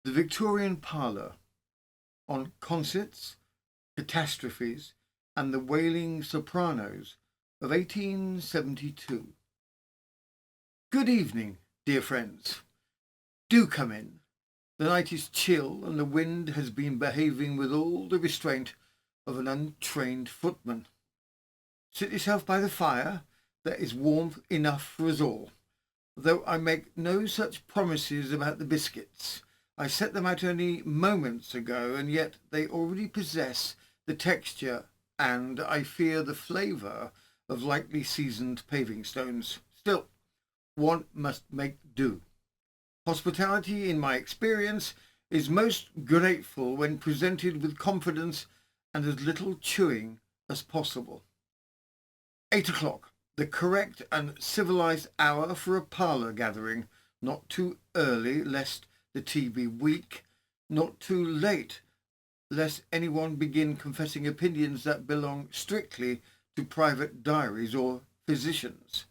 The Victorian Parlour, on concerts, catastrophes, and the Wailing Sopranos of 1872. Good evening, dear friends. Do come in. The night is chill and the wind has been behaving with all the restraint of an untrained footman. Sit yourself by the fire. There is warmth enough for us all, though I make no such promises about the biscuits. I set them out only moments ago, and yet they already possess the texture and, I fear, the flavour of lightly seasoned paving stones. Still, one must make do. Hospitality, in my experience, is most grateful when presented with confidence and as little chewing as possible. 8 o'clock, the correct and civilised hour for a parlour gathering, not too early lest the tea be weak, not too late lest anyone begin confessing opinions that belong strictly to private diaries or physicians.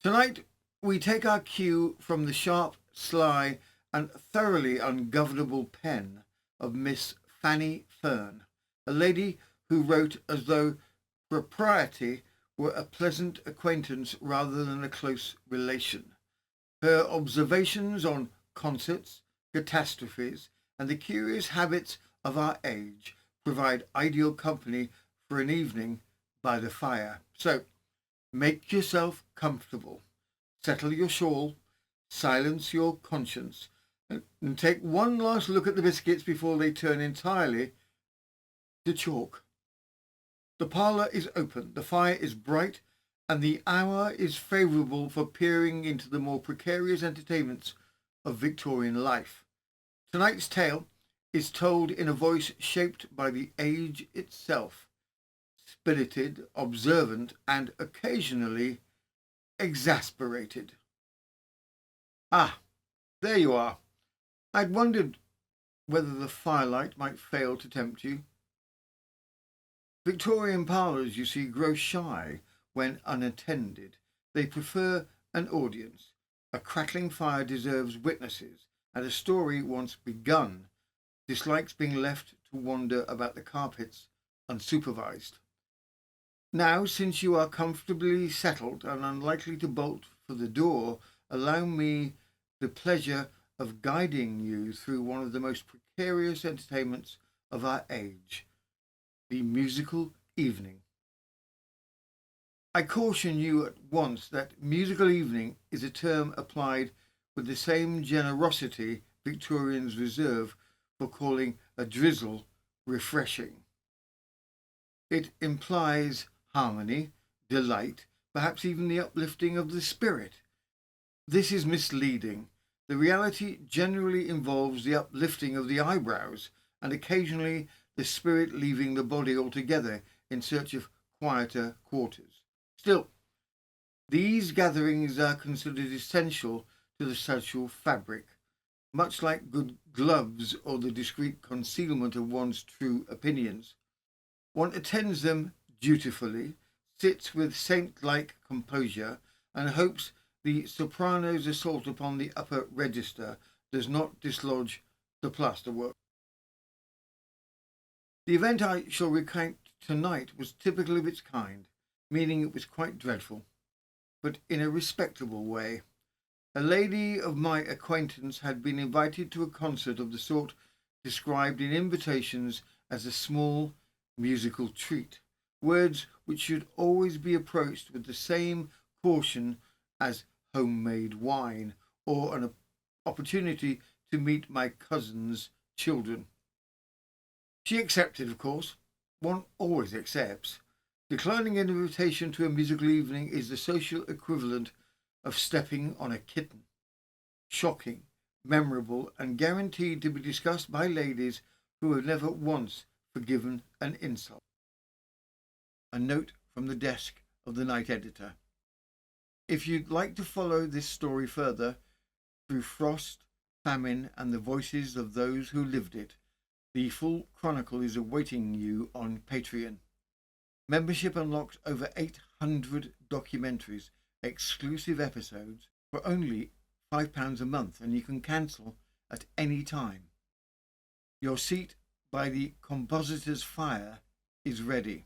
Tonight we take our cue from the sharp, sly and thoroughly ungovernable pen of Miss Fanny Fern, a lady who wrote as though propriety were a pleasant acquaintance rather than a close relation. Her observations on concerts, catastrophes, and the curious habits of our age provide ideal company for an evening by the fire. So, make yourself comfortable, settle your shawl, silence your conscience, and take one last look at the biscuits before they turn entirely to chalk. The parlour is open, the fire is bright, and the hour is favourable for peering into the more precarious entertainments of Victorian life. Tonight's tale is told in a voice shaped by the age itself, spirited, observant, and occasionally exasperated. Ah, there you are. I'd wondered whether the firelight might fail to tempt you. Victorian parlours, you see, grow shy when unattended. They prefer an audience. A crackling fire deserves witnesses, and a story once begun dislikes being left to wander about the carpets unsupervised. Now, since you are comfortably settled and unlikely to bolt for the door, allow me the pleasure of guiding you through one of the most precarious entertainments of our age, the musical evening. I caution you at once that musical evening is a term applied with the same generosity Victorians reserve for calling a drizzle refreshing. It implies harmony, delight, perhaps even the uplifting of the spirit. This is misleading. The reality generally involves the uplifting of the eyebrows and occasionally the spirit leaving the body altogether in search of quieter quarters. Still, these gatherings are considered essential to the social fabric, much like good gloves or the discreet concealment of one's true opinions. One attends them dutifully, sits with saint-like composure, and hopes the soprano's assault upon the upper register does not dislodge the plasterwork. The event I shall recount tonight was typical of its kind, meaning it was quite dreadful, but in a respectable way. A lady of my acquaintance had been invited to a concert of the sort described in invitations as a small musical treat, words which should always be approached with the same caution as homemade wine or an opportunity to meet my cousin's children. She accepted, of course. One always accepts. Declining an invitation to a musical evening is the social equivalent of stepping on a kitten. Shocking, memorable, and guaranteed to be discussed by ladies who have never once forgiven an insult. A note from the desk of the night editor. If you'd like to follow this story further through frost, famine, and the voices of those who lived it, the full Chronicle is awaiting you on Patreon. Membership unlocks over 800 documentaries, exclusive episodes for only £5 a month, and you can cancel at any time. Your seat by the compositor's fire is ready.